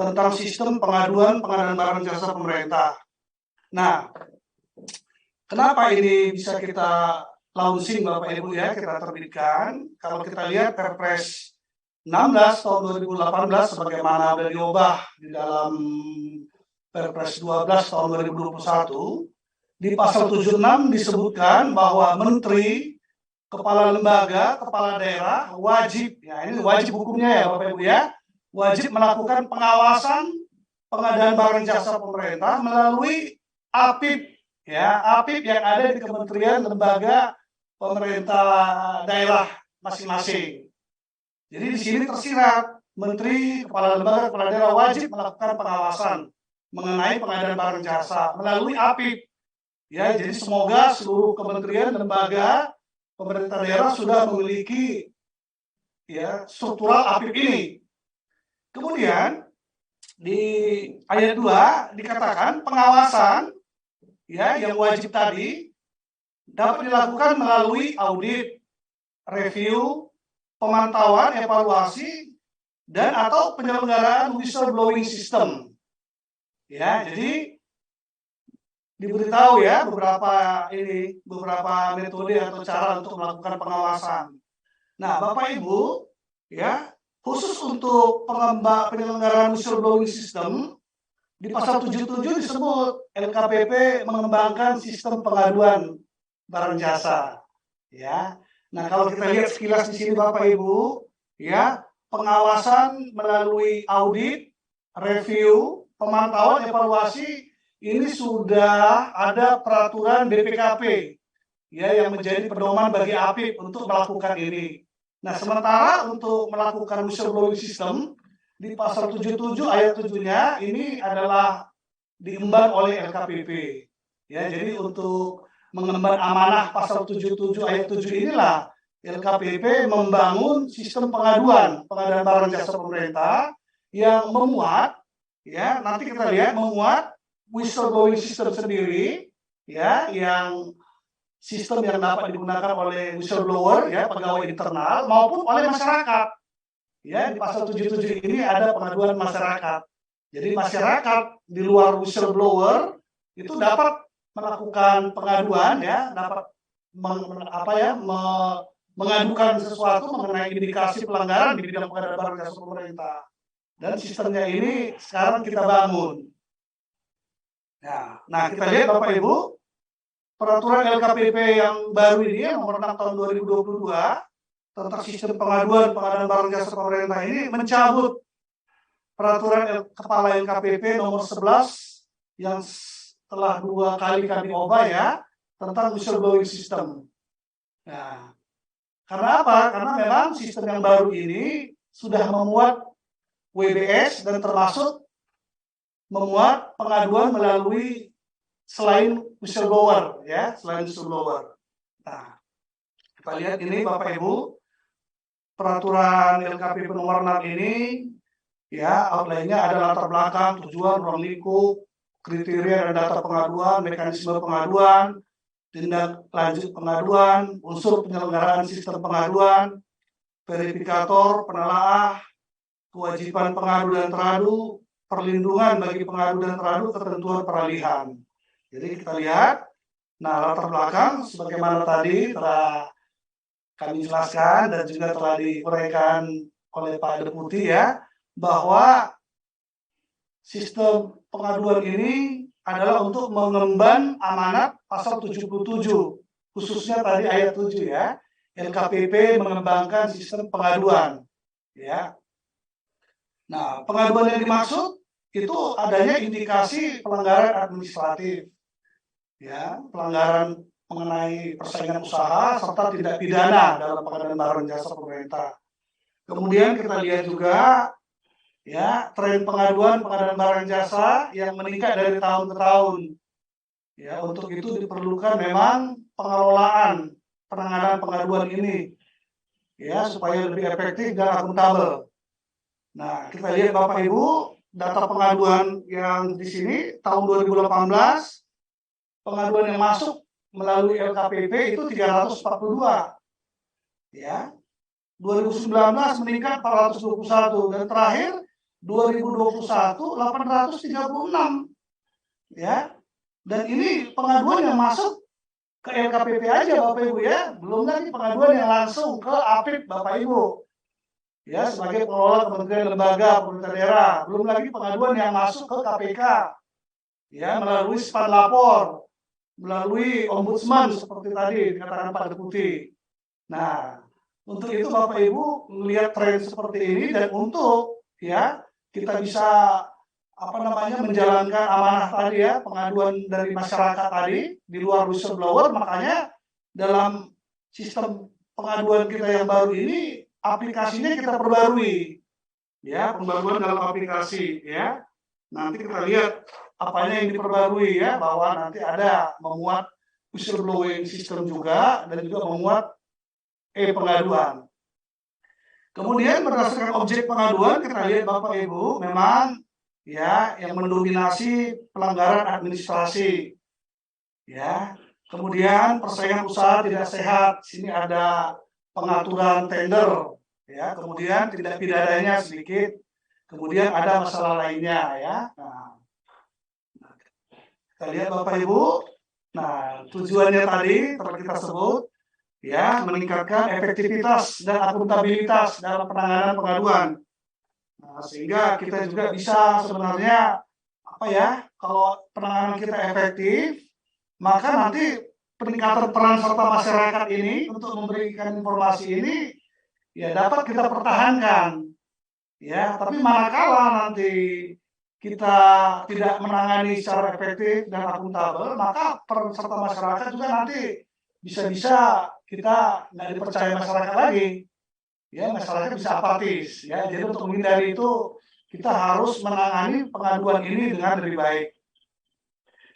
tentang sistem pengaduan pengadaan barang jasa pemerintah. Nah, kenapa ini bisa kita launching Bapak Ibu ya, kita terbitkan? Kalau kita lihat Perpres 16 tahun 2018 sebagaimana sudah diubah di dalam Perpres 12 tahun 2021, di pasal 76 disebutkan bahwa menteri, kepala lembaga, kepala daerah wajib, ya ini wajib hukumnya ya Bapak Ibu ya, wajib melakukan pengawasan pengadaan barang jasa pemerintah melalui APIP, ya APIP yang ada di kementerian lembaga pemerintah daerah masing-masing. Jadi di sini tersirat menteri, kepala lembaga, kepala daerah wajib melakukan pengawasan mengenai pengadaan barang jasa melalui APIP. Ya, jadi semoga seluruh kementerian lembaga pemerintah daerah sudah memiliki ya struktural APIP ini. Kemudian di ayat 2 dikatakan pengawasan ya yang wajib tadi dapat dilakukan melalui audit, review, pemantauan, evaluasi, dan atau penyelenggaraan whistleblowing system. Ya, jadi diberitahu ya beberapa metode atau cara untuk melakukan pengawasan. Nah, Bapak Ibu, ya khusus untuk penyelenggaraan whistleblowing system di pasal 77 disebut LKPP mengembangkan sistem pengaduan barang jasa. Ya, nah kalau kita lihat sekilas di sini Bapak Ibu, ya pengawasan melalui audit, review, pemantauan, evaluasi ini sudah ada peraturan BPKP ya yang menjadi pedoman bagi APIP untuk melakukan ini. Nah, sementara untuk melakukan whistleblowing system di pasal 77 ayat 7-nya ini adalah diemban oleh LKPP. Ya, jadi untuk mengemban amanah pasal 77 ayat 7 inilah LKPP membangun sistem pengadaan barang jasa pemerintah yang memuat ya, nanti kita lihat memuat whistleblowing system sendiri ya yang sistem yang dapat digunakan oleh whistleblower ya pegawai internal maupun oleh masyarakat. Ya, di pasal 77 ini ada pengaduan masyarakat. Jadi masyarakat di luar whistleblower itu dapat melakukan pengaduan ya, dapat mengadukan sesuatu mengenai indikasi pelanggaran di bidang pengadaan barang jasa pemerintah. Dan sistemnya ini sekarang kita bangun. Nah, kita lihat Bapak Ibu, peraturan LKPP yang baru ini yang nomor 6 tahun 2022 tentang sistem pengadaan barang jasa pemerintah ini mencabut peraturan kepala LKPP nomor 11 yang telah 2 kali kami ubah ya tentang whistleblowing system. Nah, karena apa? Karena memang sistem yang baru ini sudah memuat WBS dan termasuk memuat pengaduan melalui selain whistleblower ya, selain whistleblower. Nah, kita lihat ini Bapak Ibu, peraturan LKPP nomor 6 ini ya, outline-nya ada latar belakang, tujuan, ruang lingkup, kriteria dan data pengaduan, mekanisme pengaduan, tindak lanjut pengaduan, unsur penyelenggaraan sistem pengaduan, verifikator, penelaah, kewajiban pengadu dan teradu, perlindungan bagi pengadu dan teradu, ketentuan peralihan. Jadi kita lihat, nah latar belakang sebagaimana tadi telah kami jelaskan dan juga telah diuraikan oleh Pak Deputi ya, bahwa sistem pengaduan ini adalah untuk mengemban amanat pasal 77, khususnya tadi ayat 7 ya, LKPP mengembangkan sistem pengaduan. Ya. Nah, pengaduan yang dimaksud itu adanya indikasi pelanggaran administratif, ya, pelanggaran mengenai persaingan usaha serta tindak pidana dalam pengadaan barang jasa pemerintah. Kemudian kita lihat juga ya tren pengadaan barang jasa yang meningkat dari tahun ke tahun. Ya, untuk itu diperlukan memang pengelolaan penanganan pengaduan ini ya supaya lebih efektif dan akuntabel. Nah, kita lihat Bapak Ibu, data pengaduan yang di sini tahun 2018 pengaduan yang masuk melalui LKPP itu 342. Ya. 2019 meningkat 421 dan terakhir 2021 836 ya. Dan ini pengaduan yang masuk ke LKPP aja Bapak Ibu ya, belum lagi pengaduan yang langsung ke APIP Bapak Ibu. Ya, sebagai pengelola kementerian lembaga pemerintah daerah, belum lagi pengaduan yang masuk ke KPK. Ya, melalui span lapor, melalui ombudsman seperti tadi dikatakan Pak Deputi. Nah, untuk itu Bapak Ibu melihat tren seperti ini dan untuk ya kita bisa menjalankan amanah tadi ya, pengaduan dari masyarakat tadi di luar whistleblower, makanya dalam sistem pengaduan kita yang baru ini aplikasinya kita perbarui. Ya, pembaruan dalam aplikasi ya. Nanti kita lihat apanya yang diperbarui ya, bahwa nanti ada memuat whistleblowing system juga dan juga memuat pengaduan. Kemudian berdasarkan objek pengaduan kita lihat Bapak Ibu memang ya yang mendominasi pelanggaran administrasi ya. Kemudian persaingan usaha tidak sehat, sini ada pengaturan tender ya, kemudian tindak pidananya sedikit, kemudian ada masalah lainnya ya. Nah, kita lihat Bapak Ibu. Nah, tujuannya tadi telah kita sebut ya, meningkatkan efektivitas dan akuntabilitas dalam penanganan pengaduan. Nah, sehingga kita juga bisa sebenarnya kalau penanganan kita efektif, maka nanti peningkatan peran serta masyarakat ini untuk memberikan informasi ini ya dapat kita pertahankan. Ya, tapi manakala nanti kita tidak menangani secara efektif dan akuntabel, maka peran serta masyarakat juga nanti bisa-bisa kita nggak dipercaya masyarakat lagi. Ya, masyarakat bisa apatis. Ya, jadi untuk menghindari itu kita harus menangani pengaduan ini dengan lebih baik.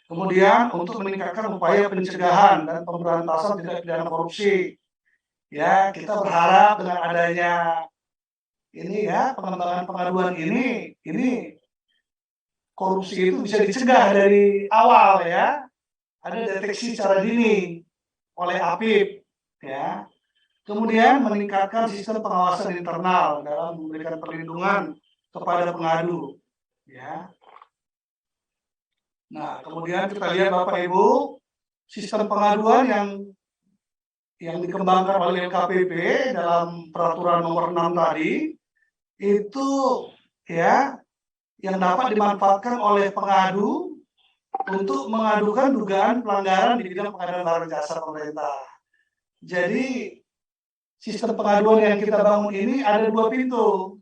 Kemudian untuk meningkatkan upaya pencegahan dan pemberantasan tindak pidana korupsi, ya kita berharap dengan adanya ini ya pengembangan pengaduan ini korupsi itu bisa dicegah dari awal ya, ada deteksi secara dini oleh APIP ya. Kemudian meningkatkan sistem pengawasan internal dalam memberikan perlindungan kepada pengadu ya. Nah, kemudian kita lihat Bapak Ibu, sistem pengaduan yang dikembangkan oleh LKPP dalam peraturan nomor 6 tadi itu ya yang dapat dimanfaatkan oleh pengadu untuk mengadukan dugaan pelanggaran di bidang pengadaan barang jasa pemerintah. Jadi sistem pengaduan yang kita bangun ini ada dua pintu.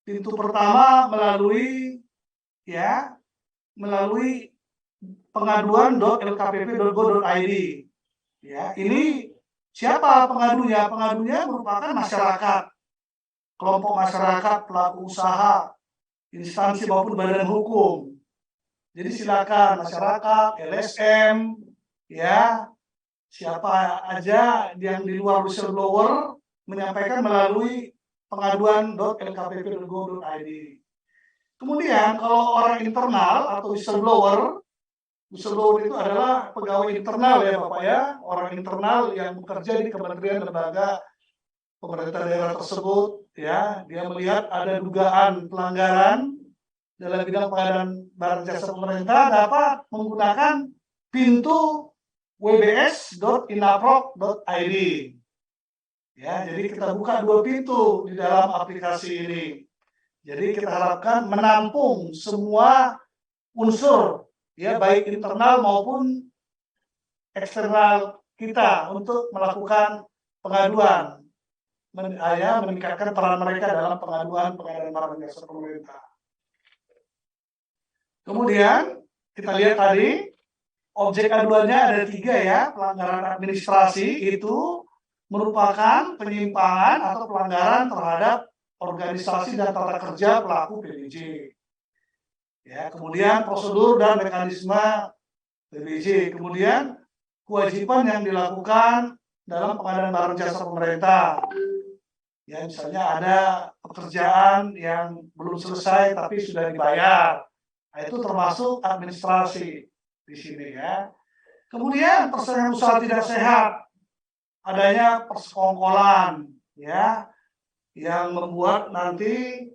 Pintu pertama melalui pengaduan.lkpp.go.id. Ya, ini siapa pengadunya? Pengadunya merupakan masyarakat, kelompok masyarakat, pelaku usaha, instansi maupun badan hukum. Jadi silakan masyarakat, LSM, ya siapa aja yang di luar whistleblower menyampaikan melalui pengaduan.lkpp.go.id. Kemudian kalau orang internal atau whistleblower itu adalah pegawai internal ya Bapak ya, orang internal yang bekerja di kementerian lembaga pemerintah daerah tersebut ya, dia melihat ada dugaan pelanggaran dalam bidang pengadaan barang jasa pemerintah dapat menggunakan pintu wbs.inaprok.id. Ya, jadi kita buka dua pintu di dalam aplikasi ini. Jadi kita harapkan menampung semua unsur ya baik internal maupun eksternal kita untuk melakukan pengaduan, meningkatkan peran mereka dalam pengadaan barang jasa pemerintah. Kemudian kita lihat tadi objek aduannya ada 3 ya, pelanggaran administrasi itu merupakan penyimpangan atau pelanggaran terhadap organisasi dan tata kerja pelaku PBJ. Ya, kemudian prosedur dan mekanisme PBJ, kemudian kewajiban yang dilakukan dalam pengadaan barang jasa pemerintah. Ya, misalnya ada pekerjaan yang belum selesai tapi sudah dibayar. Nah, itu termasuk administrasi di sini ya. Kemudian persaingan usaha tidak sehat, adanya persekongkolan ya, yang membuat nanti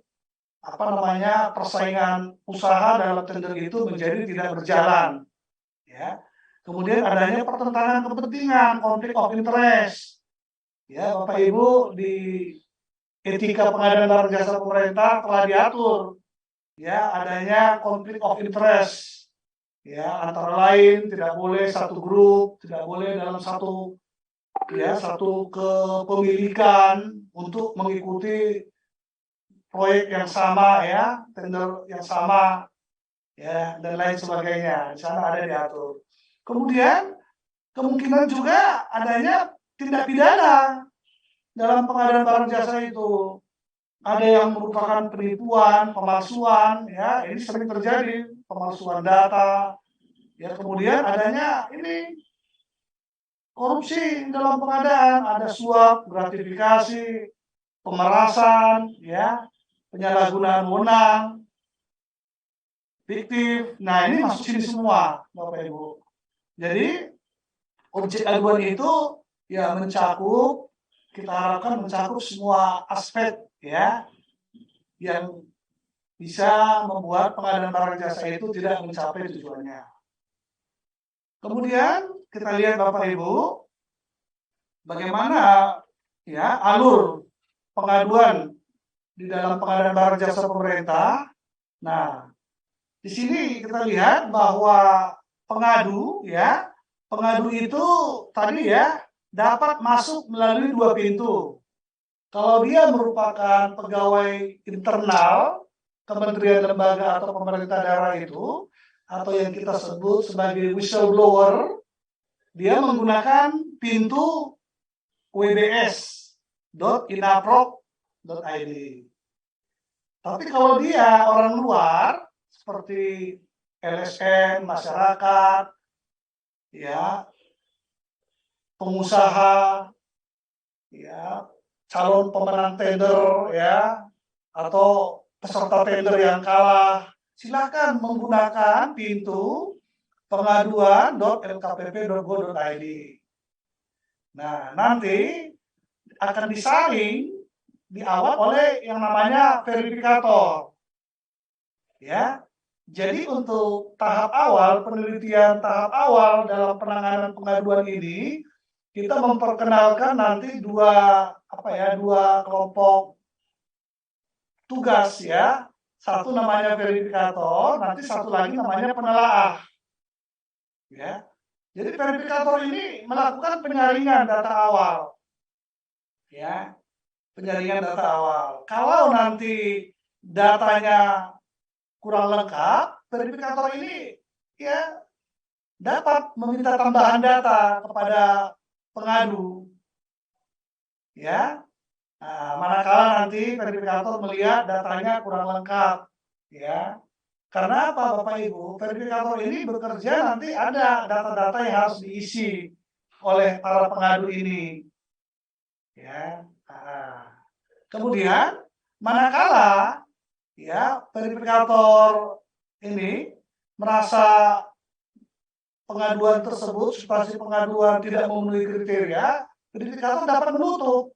persaingan usaha dalam tender itu menjadi tidak berjalan, ya. Kemudian adanya pertentangan kepentingan, konflik of interest, ya Bapak Ibu di etika pengadaan barang jasa pemerintah telah diatur, ya adanya konflik of interest, ya antara lain tidak boleh satu grup, tidak boleh dalam satu kepemilikan untuk mengikuti proyek yang sama, ya tender yang sama, ya dan lain sebagainya. Di sana ada diatur. Kemudian kemungkinan juga adanya tindak pidana dalam pengadaan barang jasa itu. Ada yang merupakan penipuan, pemalsuan, ya ini sering terjadi, pemalsuan data. Ya kemudian adanya ini korupsi dalam pengadaan, ada suap, gratifikasi, pemerasan, ya penyalahgunaan wewenang, fiktif. Nah ini masuk sini semua, Bapak Ibu. Jadi objek aduan itu ya kita harapkan mencakup semua aspek, ya yang bisa membuat pengadaan barang jasa itu tidak mencapai tujuannya. Kemudian kita lihat Bapak Ibu, bagaimana ya alur pengaduan di dalam pengadaan barang jasa pemerintah. Nah, di sini kita lihat bahwa pengadu itu tadi ya dapat masuk melalui 2 pintu. Kalau dia merupakan pegawai internal kementerian, lembaga atau pemerintah daerah itu, atau yang kita sebut sebagai whistleblower, dia menggunakan pintu wbs.inaprok.id. Tapi kalau dia orang luar seperti LSM, masyarakat, ya pengusaha, ya calon pemenang tender, ya atau peserta tender yang kalah, silakan menggunakan pintu pengaduan.lkpp.go.id. Nah, nanti akan disaring di awal oleh yang namanya verifikator. Ya. Jadi untuk tahap awal, penelitian tahap awal dalam penanganan pengaduan ini, kita memperkenalkan nanti dua kelompok tugas, ya. Satu namanya verifikator, nanti satu lagi namanya penelaah. Ya. Jadi verifikator ini melakukan penyaringan data awal. Ya. Penyaringan data awal. Kalau nanti datanya kurang lengkap, verifikator ini ya dapat meminta tambahan data kepada pengadu. Ya. Nah, manakala nanti verifikator melihat datanya kurang lengkap, ya. Karena apa Bapak Ibu? Verifikator ini bekerja nanti ada data-data yang harus diisi oleh para pengadu ini. Ya. Nah, kemudian manakala ya verifikator ini merasa pengaduan tersebut, substansi pengaduan tidak memenuhi kriteria, verifikator dapat menutup.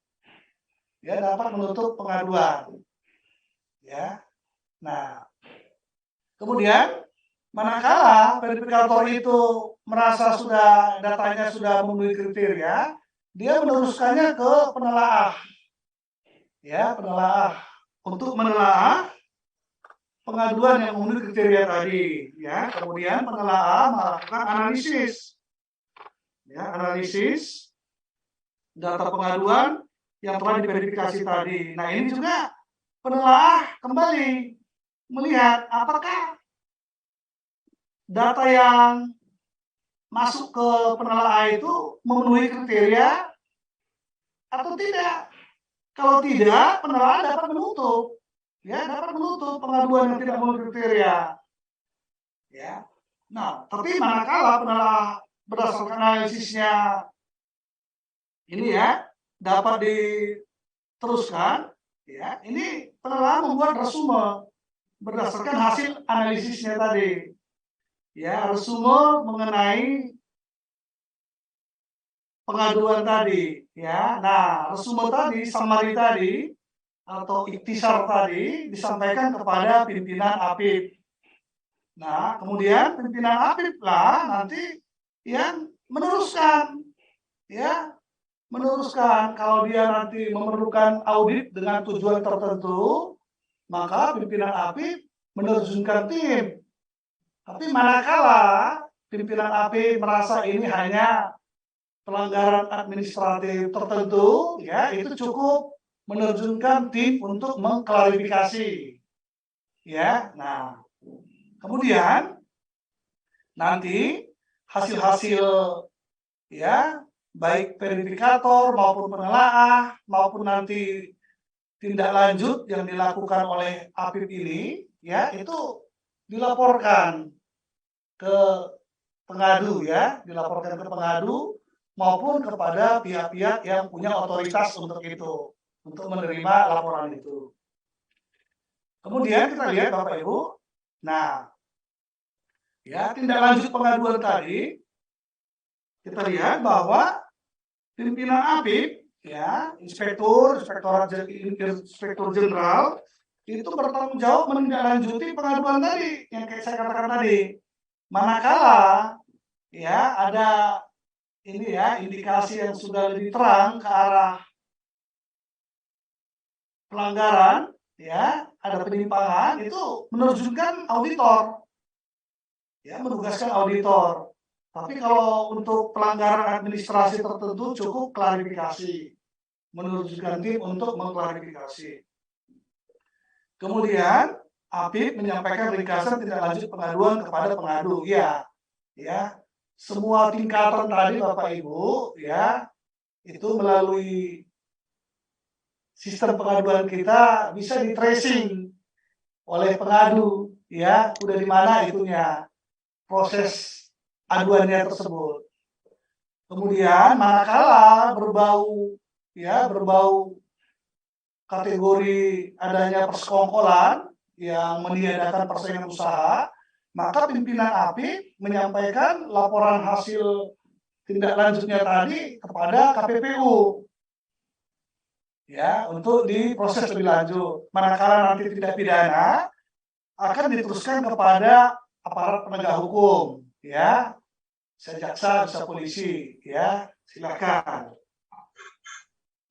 Ya, dapat menutup pengaduan. Ya. Nah, kemudian manakala verifikator itu merasa datanya sudah memenuhi kriteria, dia meneruskannya ke penelaah. Ya, penelaah untuk menelaah pengaduan yang memenuhi kriteria tadi, ya. Kemudian penelaah melakukan analisis. Ya, analisis data pengaduan yang telah diverifikasi tadi. Nah, ini juga penelaah kembali melihat apakah data yang masuk ke penelaah itu memenuhi kriteria atau tidak. Kalau tidak, penelaah dapat menutup. Ya, dapat menutup pengaduan yang tidak memenuhi kriteria. Ya. Nah, tapi manakala penelaah berdasarkan analisisnya ini ya dapat diteruskan, ya ini penelaah membuat resume berdasarkan hasil analisisnya tadi, ya resume mengenai pengaduan tadi, ya. Nah resume tadi, summary tadi atau ikhtisar tadi disampaikan kepada pimpinan APIP. Nah, kemudian pimpinan APIP lah nanti yang meneruskan, ya, meneruskan kalau dia nanti memerlukan audit dengan tujuan tertentu, maka pimpinan APIP menerjunkan tim. Tapi manakala pimpinan APIP merasa ini hanya pelanggaran administratif tertentu, ya itu cukup menerjunkan tim untuk mengklarifikasi. Ya, nah kemudian nanti hasil-hasil ya baik verifikator maupun penelaah maupun nanti tindak lanjut yang dilakukan oleh APIP ini ya itu dilaporkan ke pengadu ya, dilaporkan ke pengadu maupun kepada pihak-pihak yang punya otoritas untuk itu, untuk menerima laporan itu. Kemudian kita lihat Bapak Ibu, nah ya tindak lanjut pengaduan tadi kita lihat bahwa pimpinan APIP ya, inspektur jenderal itu bertanggung jawab menindaklanjuti pengaduan tadi yang kayak saya katakan tadi. Manakala ya ada ini ya indikasi yang sudah lebih terang ke arah pelanggaran ya, ada penyimpangan itu menerjunkan auditor. Ya, menugaskan auditor. Tapi kalau untuk pelanggaran administrasi tertentu cukup klarifikasi, menurunkan tim untuk mengklarifikasi. Kemudian APIP menyampaikan ringkasan tindak lanjut pengaduan kepada pengadu. Ya, semua tingkatan tadi Bapak Ibu, ya itu melalui sistem pengaduan kita bisa di tracing oleh pengadu, ya udah di mana itunya proses aduannya tersebut. Kemudian manakala berbau kategori adanya persekongkolan yang meniadakan persaingan usaha, maka pimpinan APIP menyampaikan laporan hasil tindak lanjutnya tadi kepada KPPU. Ya, untuk diproses lebih lanjut. Manakala nanti tidak pidana akan diteruskan kepada aparat penegak hukum, ya. Bisa jaksa, bisa polisi, ya, silakan.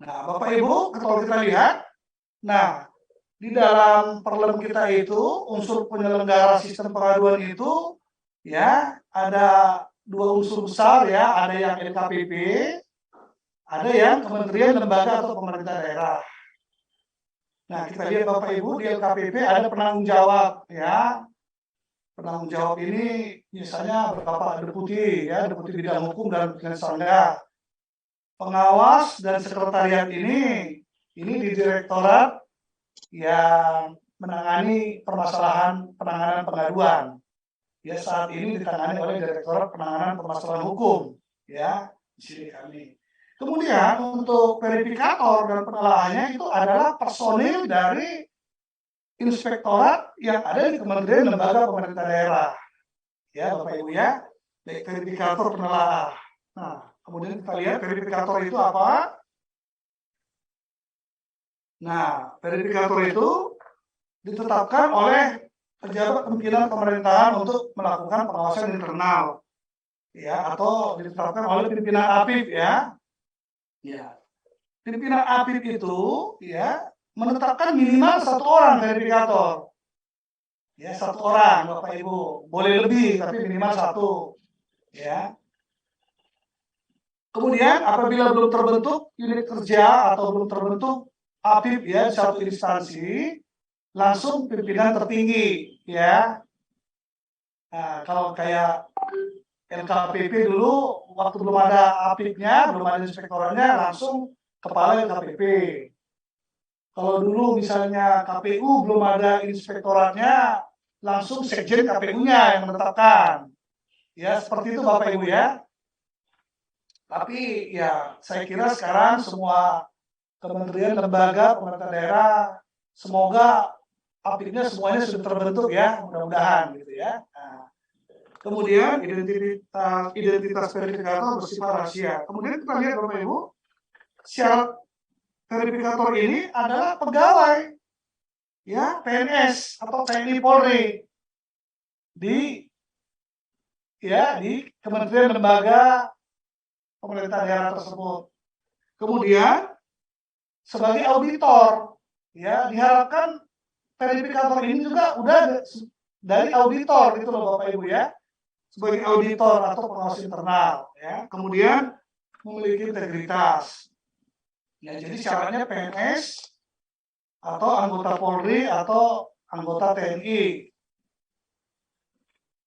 Nah, Bapak Ibu, kalau kita lihat, nah, di dalam perlem kita itu, unsur penyelenggara sistem pengaduan itu, ya, ada dua unsur besar, ya, ada yang LKPP, ada yang kementerian, lembaga, atau pemerintah daerah. Nah, kita lihat Bapak Ibu, di LKPP ada penanggung jawab, ya, penanggung jawab ini misalnya Bapak Deputi, ya, Deputi Bidang Hukum dan Sangga. Pengawas dan sekretariat ini di direktorat yang menangani permasalahan penanganan pengaduan. Ya, saat ini ditangani oleh Direktorat Penanganan Permasalahan Hukum, ya, di sini kami. Kemudian untuk verifikator dan penelaahannya itu adalah personil dari inspektorat yang ada di kementerian lembaga pemerintah daerah. Ya, Bapak Ibu ya, baik verifikator penelaah. Nah, kemudian kita lihat verifikator itu apa? Nah, verifikator itu ditetapkan oleh pejabat pimpinan pemerintahan untuk melakukan pengawasan internal. Ya, atau ditetapkan oleh pimpinan APIP ya. Ya. Pimpinan APIP itu ya menetapkan minimal satu orang verifikator. Ya, satu orang Bapak Ibu. Boleh lebih tapi minimal satu. Ya. Kemudian apabila belum terbentuk unit kerja atau belum terbentuk APIP ya satu instansi, langsung pimpinan tertinggi ya. Nah, kalau kayak LKPP dulu waktu belum ada APIP-nya, belum ada inspektoratnya, langsung kepala LKPP. Kalau dulu misalnya KPU belum ada inspektoratnya, langsung sekjen KPU-nya yang menetapkan. Ya, seperti itu Bapak Ibu ya. Tapi ya saya kira sekarang semua kementerian, lembaga, pemerintah daerah, semoga APIP-nya semuanya sudah terbentuk ya, mudah-mudahan gitu ya. Nah, kemudian identitas verifikator bersifat rahasia. Kemudian kita lihat Bapak Ibu, syarat verifikator ini adalah pegawai, ya, PNS atau TNI Polri di kementerian lembaga pemerintah daerah tersebut. Kemudian sebagai auditor, ya, diharapkan verifikator ini juga udah dari auditor gitu loh Bapak Ibu ya, sebagai auditor atau pengawas internal, ya. Kemudian memiliki integritas. Ya, jadi syaratnya PNS atau anggota Polri atau anggota TNI.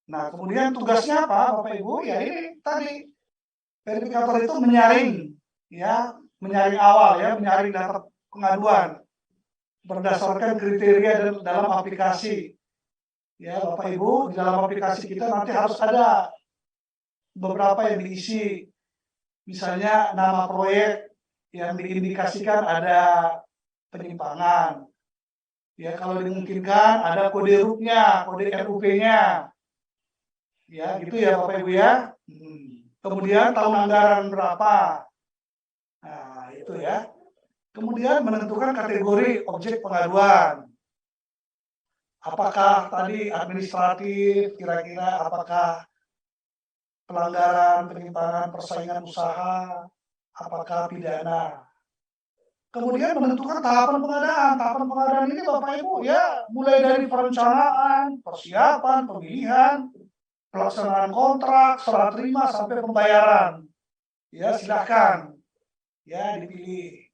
Nah, kemudian tugasnya apa Bapak Ibu? Ya ini tadi, verifikator itu menyaring, ya, menyaring awal, ya, menyaring data pengaduan berdasarkan kriteria dalam aplikasi. Ya, Bapak Ibu, di dalam aplikasi kita nanti harus ada beberapa yang diisi, misalnya nama proyek yang diindikasikan ada penyimpangan. Ya, kalau dimungkinkan ada kode RUP-nya, kode RUP-nya. Ya, gitu ya Bapak Ibu ya. Kemudian tahun anggaran berapa? Nah, itu ya. Kemudian menentukan kategori objek pengaduan. Apakah tadi administratif, kira-kira apakah pelanggaran, penyimpangan, persaingan usaha, apakah pidana. Kemudian menentukan tahapan pengadaan. Tahapan pengadaan ini Bapak Ibu ya, mulai dari perencanaan, persiapan, pemilihan, pelaksanaan kontrak, serah terima, sampai pembayaran. Ya, silahkan. Ya, dipilih.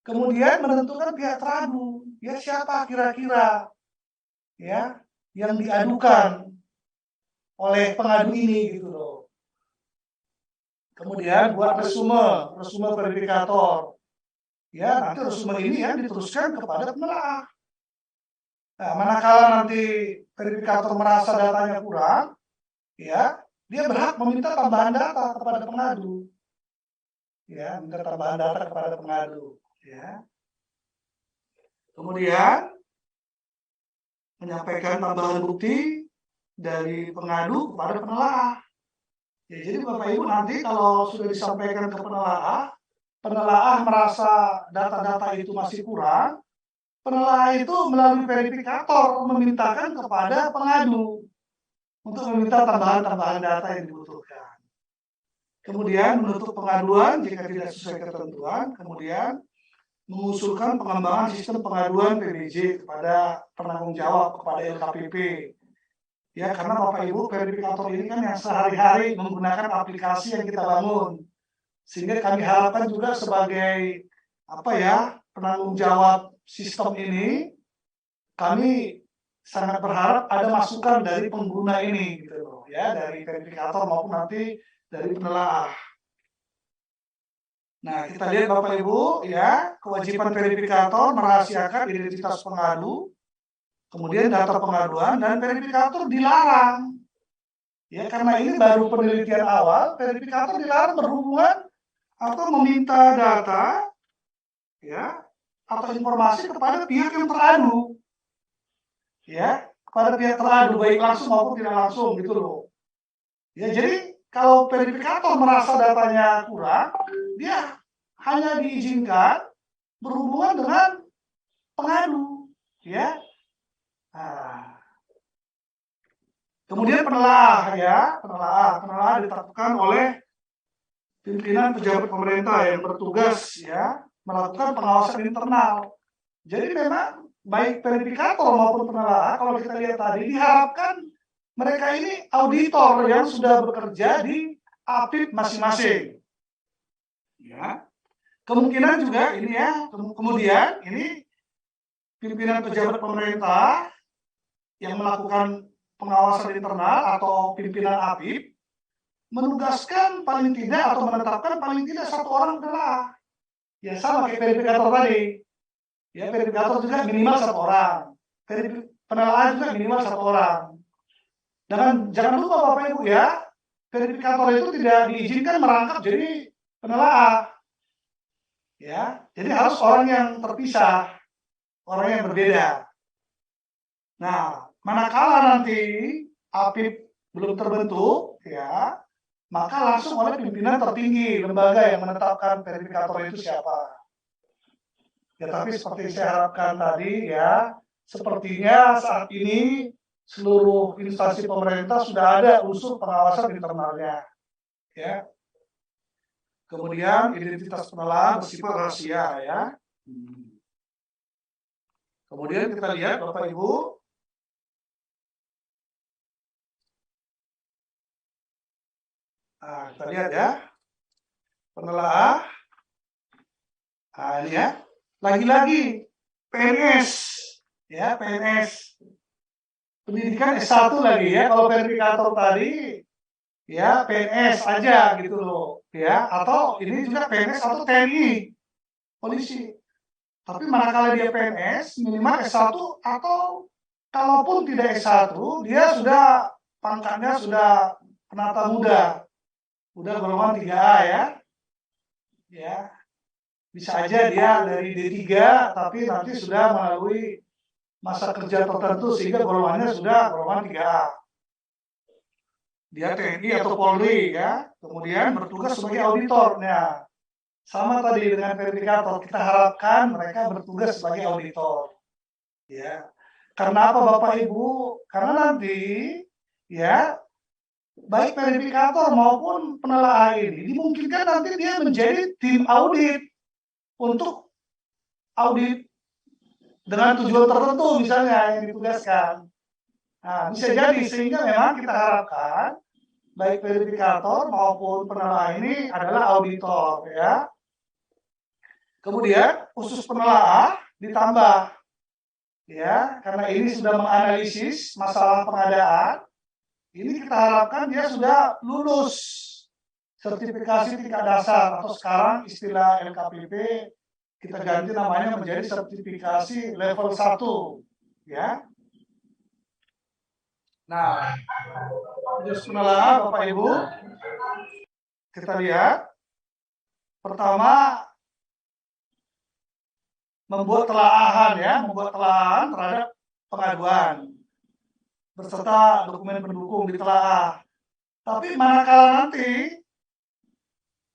Kemudian menentukan pihak teradu. Ya, siapa kira-kira ya yang diadukan oleh pengadu ini gitu loh. Kemudian buat resume verifikator. Ya, nanti resume ini yang diteruskan kepada penelaah. Nah, manakala nanti verifikator merasa datanya kurang, ya, dia berhak meminta tambahan data kepada pengadu. Ya, minta tambahan data kepada pengadu. Ya. Kemudian menyampaikan tambahan bukti dari pengadu kepada penelaah. Ya, jadi Bapak Ibu nanti kalau sudah disampaikan ke penelaah merasa data-data itu masih kurang, penelaah itu melalui verifikator memintakan kepada pengadu untuk meminta tambahan-tambahan data yang dibutuhkan. Kemudian menutup pengaduan jika tidak sesuai ketentuan, kemudian mengusulkan pengembangan sistem pengaduan PBJ kepada penanggung jawab, kepada LKPP. Ya, karena Bapak Ibu verifikator ini kan yang sehari-hari menggunakan aplikasi yang kita bangun. Sehingga kami harapkan juga sebagai penanggung jawab sistem ini, kami sangat berharap ada masukan dari pengguna ini gitu loh, ya, dari verifikator maupun nanti dari penelaah. Nah, kita lihat Bapak Ibu ya, kewajiban verifikator merahasiakan identitas pengadu, kemudian data pengaduan, dan verifikator dilarang. Ya, karena ini baru penelitian awal, verifikator dilarang berhubungan atau meminta data ya atau informasi kepada pihak yang teradu. Ya, kepada pihak teradu baik langsung maupun tidak langsung gitu loh. Ya, jadi kalau verifikator merasa datanya kurang, dia hanya diizinkan berhubungan dengan pengadu, ya. Nah, kemudian penelaah ditetapkan oleh pimpinan pejabat pemerintah yang bertugas ya melakukan pengawasan internal. Jadi memang baik verifikator maupun penelaah kalau kita lihat tadi diharapkan mereka ini auditor yang sudah bekerja di APIP masing-masing. Ya. Kemungkinan juga ini ya, kemudian ini pimpinan pejabat pemerintah yang melakukan pengawasan internal atau pimpinan APIP menugaskan paling tidak atau menetapkan paling tidak satu orang penelaah. Ya sama kayak verifikator tadi. Ya, verifikator juga minimal satu orang. Penelaah juga minimal satu orang. Dan jangan lupa Bapak Ibu ya, verifikator itu tidak diizinkan merangkap jadi penelaah. Ya, jadi harus orang yang terpisah, orang yang berbeda. Nah, manakala nanti APIP belum terbentuk, ya, maka langsung oleh pimpinan tertinggi lembaga yang menetapkan verifikator itu siapa. Ya, tapi seperti saya harapkan tadi ya, sepertinya saat ini seluruh instansi pemerintah sudah ada unsur pengawasan internalnya. Ya. Kemudian identitas penelahan bersifat rahasia ya. Kemudian kita lihat Bapak Ibu. Nah, kita lihat ya. Penelaah. Nah, ini ya. Lagi-lagi PNS ya, PNS. Pendidikan S1 lagi ya. Kalau verifikator tadi ya PNS aja gitu loh ya, atau ini juga PNS atau TNI, polisi. Tapi manakala dia PNS minimal S1 atau kalaupun tidak S1 dia sudah pangkatnya sudah penata muda, udah golongan 3A ya. Bisa aja dia dari D3 tapi nanti sudah melalui masa kerja tertentu sehingga golongannya sudah golongan 3A. Dia TNI atau Polri ya, kemudian bertugas sebagai auditornya. Sama tadi dengan verifikator, kita harapkan mereka bertugas sebagai auditor. Ya. Karena apa Bapak Ibu? Karena nanti ya baik verifikator maupun penelaah ini dimungkinkan nanti dia menjadi tim audit untuk audit dengan tujuan tertentu misalnya yang ditugaskan. Nah, bisa jadi sehingga memang kita harapkan baik verifikator maupun penelaah ini adalah auditor ya. Kemudian khusus penelaah ditambah ya, karena ini sudah menganalisis masalah pengadaan. Ini kita harapkan dia sudah lulus sertifikasi tingkat dasar atau sekarang istilah LKPP kita ganti namanya menjadi sertifikasi level 1 ya. Nah, khusus penelaah Bapak Ibu kita lihat pertama membuat telaahan terhadap pengaduan beserta dokumen pendukung ditelaah. Tapi manakala nanti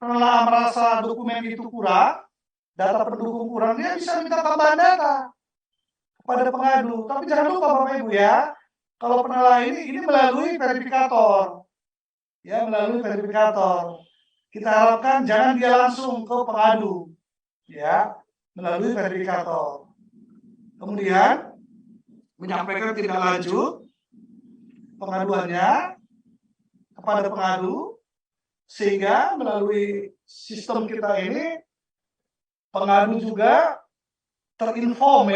penelaah merasa dokumen itu kurang, data pendukung kurang, dia bisa minta tambahan data kepada pengadu. Tapi jangan lupa Bapak Ibu ya, kalau penelaah ini melalui verifikator. Ya, melalui verifikator. Kita harapkan jangan dia langsung ke pengadu. Ya, melalui verifikator. Kemudian menyampaikan tindak lanjut pengaduannya kepada pengadu sehingga melalui sistem kita ini pengadu juga terinform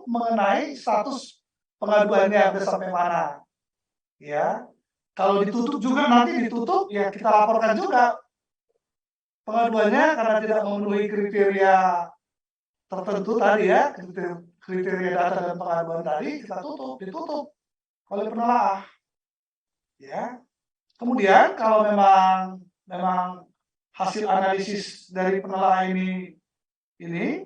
mengenai status pengaduannya sudah sampai mana. Ya. Kalau ditutup juga nanti ditutup ya kita laporkan juga pengaduannya karena tidak memenuhi kriteria tertentu tadi ya, kriteria data dan pengaduan tadi kita ditutup oleh penelaah. Ya. Kemudian kalau memang hasil analisis dari penelaah ini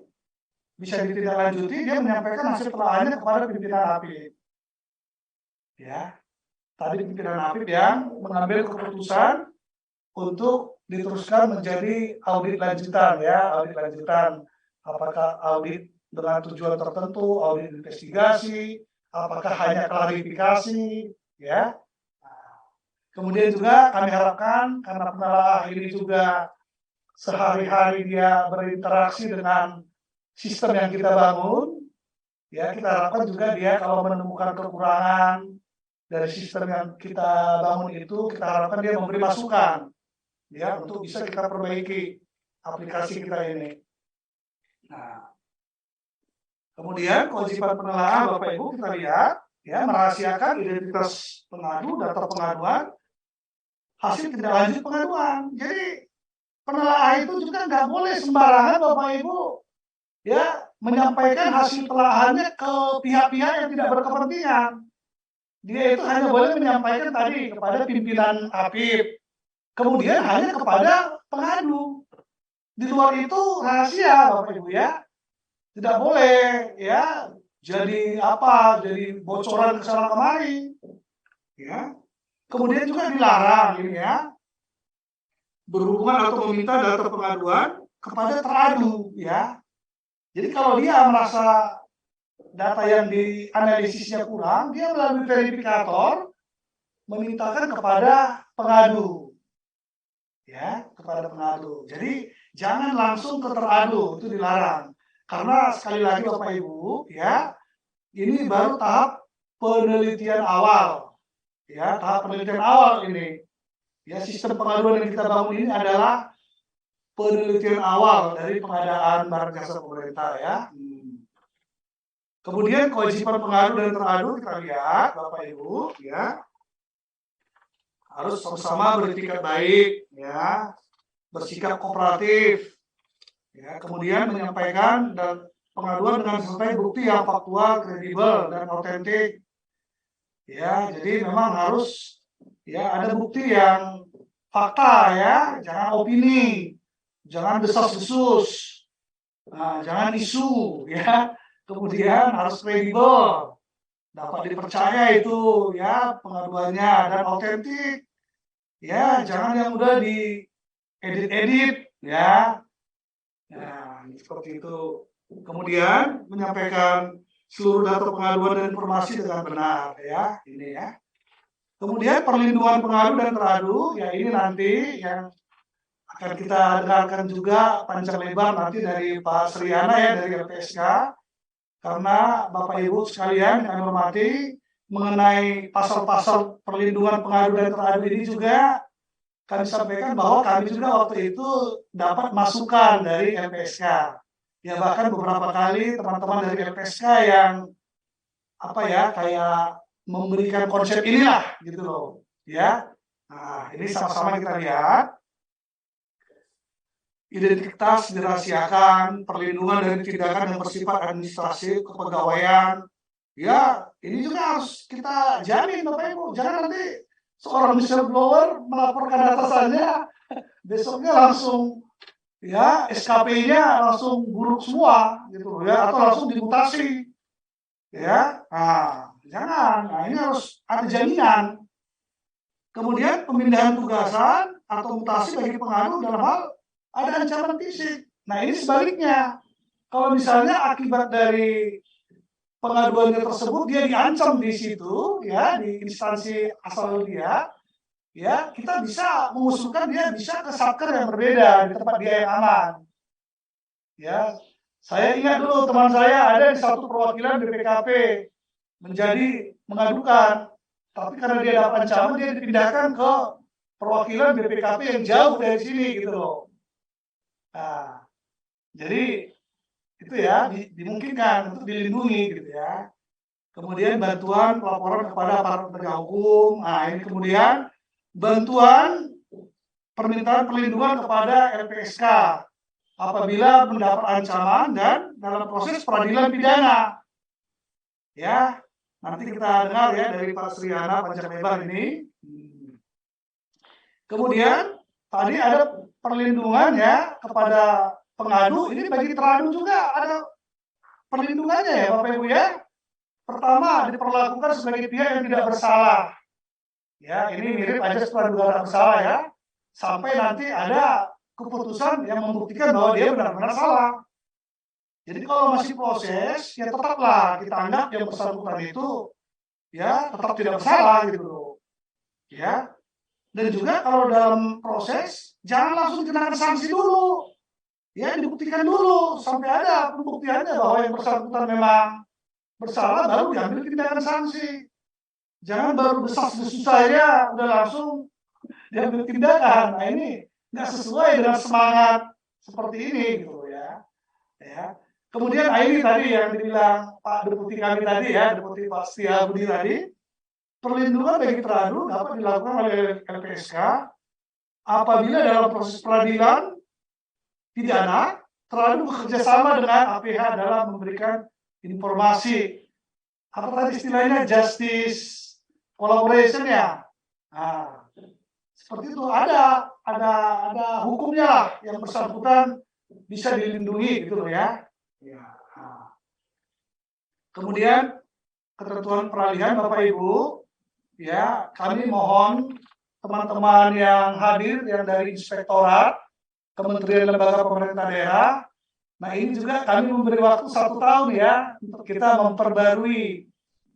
bisa ditindaklanjuti, dia menyampaikan hasil penelaahannya kepada pimpinan APIP. Ya. Tadi pimpinan APIP yang mengambil keputusan untuk diteruskan menjadi audit lanjutan ya, audit lanjutan. Apakah audit dengan tujuan tertentu, audit investigasi, apakah hanya klarifikasi, ya. Kemudian juga kami harapkan karena penelaah ini juga sehari-hari dia berinteraksi dengan sistem yang kita bangun, ya kita harapkan juga dia kalau menemukan kekurangan dari sistem yang kita bangun itu, kita harapkan dia memberi masukan, ya untuk bisa kita perbaiki aplikasi kita ini. Nah, kemudian kewajiban penelaah Bapak Ibu kita lihat, ya merahasiakan identitas pengadu, data pengaduan, hasil tindak lanjut pengaduan. Jadi penelaah itu juga nggak boleh sembarangan Bapak Ibu ya menyampaikan hasil telaahannya ke pihak-pihak yang tidak berkepentingan. Dia itu hanya boleh menyampaikan tadi kepada pimpinan APIP, kemudian hanya kepada pengadu. Di luar itu rahasia Bapak Ibu ya. Tidak boleh ya jadi bocoran ke sana kemari. Ya. Kemudian juga dilarang ini ya berhubungan atau meminta data pengaduan kepada teradu ya. Jadi kalau dia merasa data yang dianalisisnya kurang, dia melalui verifikator memintakan kepada pengadu, ya, kepada pengadu. Jadi jangan langsung ke teradu, itu dilarang. Karena sekali lagi Bapak Ibu, ya, ini baru tahap penelitian awal, ya, tahap penelitian awal ini. Ya, sistem pengaduan yang kita bangun ini adalah penelitian awal dari pengadaan barang jasa pemerintah, ya. Kemudian kewajiban pengadu dan teradu kita lihat, Bapak Ibu, ya, harus sama-sama beretikat baik, ya, bersikap kooperatif, ya, kemudian menyampaikan dan pengaduan dengan disertai bukti yang faktual, kredibel, dan otentik. Ya, jadi memang harus, ya, ada bukti yang fakta, ya, jangan opini, jangan desas-desus, nah, jangan isu, ya. Kemudian harus kredibel, dapat dipercaya itu, ya, pengaduannya, dan otentik, ya, jangan yang udah diedit-edit, ya. Nah, seperti itu. Kemudian menyampaikan seluruh data pengaduan dan informasi dengan benar, ya, ini, ya. Kemudian perlindungan pengadu dan teradu, ya, ini nanti yang akan kita dengarkan juga panjang lebar nanti dari Pak Sriana, ya, dari LPSK. Karena Bapak Ibu sekalian yang kami hormati, mengenai pasal-pasal perlindungan pengadu dan teradu ini juga kami sampaikan bahwa kami juga waktu itu dapat masukan dari LPSK. Ya, bahkan beberapa kali teman-teman dari LPSK yang apa, ya, kayak memberikan konsep inilah gitu loh, ya. Nah, ini sama-sama kita lihat. Identitas dirahasiakan, perlindungan dari tindakan yang bersifat administrasi, kepegawaian. Ya, ini juga harus kita jamin, Bapak Ibu. Jangan nanti seorang whistleblower melaporkan atasannya, besoknya langsung, ya, SKP-nya langsung buruk semua, gitu, ya, atau langsung dimutasi, ya. Nah, jangan. Nah, ini harus ada jaminan. Kemudian pemindahan tugasan atau mutasi bagi pengadu dalam hal ada ancaman fisik. Nah, ini sebaliknya. Kalau misalnya akibat dari pengaduannya tersebut dia diancam di situ, ya, di instansi asal dia, ya, kita bisa mengusulkan dia bisa ke satker yang berbeda di tempat dia yang aman. Ya, saya ingat dulu teman saya ada di satu perwakilan BPKP menjadi mengadukan, tapi karena dia dapat ancaman dia dipindahkan ke perwakilan BPKP yang jauh dari sini, gitu loh. Nah, jadi itu, ya, dimungkinkan untuk dilindungi, gitu, ya. Kemudian bantuan pelaporan kepada aparat penegak hukum. Nah, ini kemudian bantuan permintaan perlindungan kepada LPSK apabila mendapat ancaman dan dalam proses peradilan pidana. Ya, nanti kita dengar, ya, dari Pak Sriana panjang lebar ini. Kemudian tadi ada perlindungan, ya, kepada pengadu, ini bagi teradu juga ada perlindungannya, ya, Bapak Ibu, ya. Pertama, diperlakukan sebagai pihak yang tidak bersalah. Ya, ini mirip aja praduga tak bersalah, ya. Sampai nanti ada keputusan yang membuktikan bahwa dia benar-benar salah. Jadi kalau masih proses, ya tetaplah kita anggap yang bersangkutan itu, ya, tetap tidak bersalah, gitu loh. Ya. Dan juga kalau dalam proses, jangan langsung dikenakan sanksi dulu. Ya, dibuktikan dulu sampai ada pembuktiannya bahwa yang bersangkutan memang bersalah, baru diambil tindakan sanksi. Jangan baru desas-desus saya udah langsung diambil tindakan. Nah, ini nggak sesuai dengan semangat seperti ini, gitu, ya. Ya. Kemudian ini tadi yang dibilang Pak Deputi kami tadi, ya, Deputi Pak Setia Budi tadi, perlindungan bagi teradu dapat dilakukan oleh LPSK apabila dalam proses peradilan pidana teradu bekerja sama dengan APH dalam memberikan informasi, apa tadi istilahnya, justice collaboration, ya. Nah, seperti itu, ada hukumnya lah yang bersangkutan bisa dilindungi, gitu loh, ya. Ya. Nah. Kemudian ketentuan peralihan, Bapak Ibu, ya, kami mohon teman-teman yang hadir yang dari inspektorat, kementerian lembaga pemerintah daerah, Nah, ini juga kami memberi waktu 1 tahun ya untuk kita memperbarui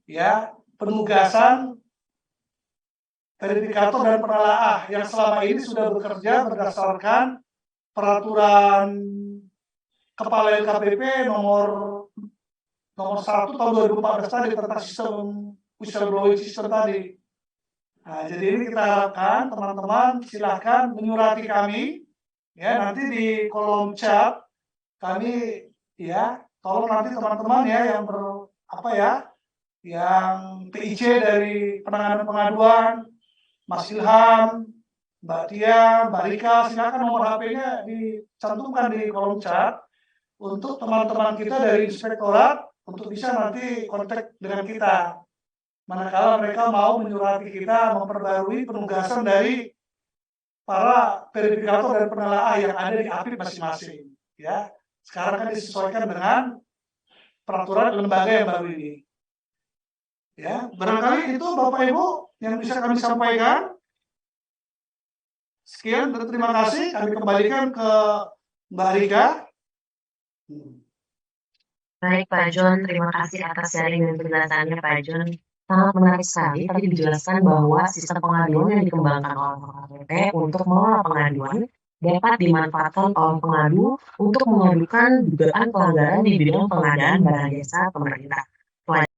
ya penugasan verifikator dan penelaah yang selama ini sudah bekerja berdasarkan peraturan Kepala LKPP nomor 1 tahun 2014 tadi tentang sistem whistleblowing system tadi. Nah, jadi ini kita harapkan teman-teman silahkan menyurati kami ya nanti di kolom chat kami ya tolong nanti teman-teman ya yang yang PIC dari penanganan pengaduan, Mas Ilham, Mbak Tia, Mbak Rika, silakan nomor HP-nya dicantumkan di kolom chat untuk teman-teman kita dari inspektorat untuk bisa nanti kontak dengan kita. Manakala mereka mau menyurati kita memperbarui penugasan dari para verifikator dan penelaah yang ada di APIP masing-masing. Ya, sekarang kan disesuaikan dengan peraturan lembaga yang baru ini. Ya, barangkali itu Bapak Ibu yang bisa kami sampaikan. Sekian dan terima kasih. Kami kembalikan ke Mbak Rika. Baik Pak John, terima kasih atas sharing dan penjelasannya Pak John. Sangat menarik sekali tadi dijelaskan bahwa sistem pengaduan yang dikembangkan oleh LKPP untuk mengelola pengaduan dapat dimanfaatkan oleh pengadu untuk mengadukan dugaan pelanggaran di bidang pengadaan barang jasa pemerintah.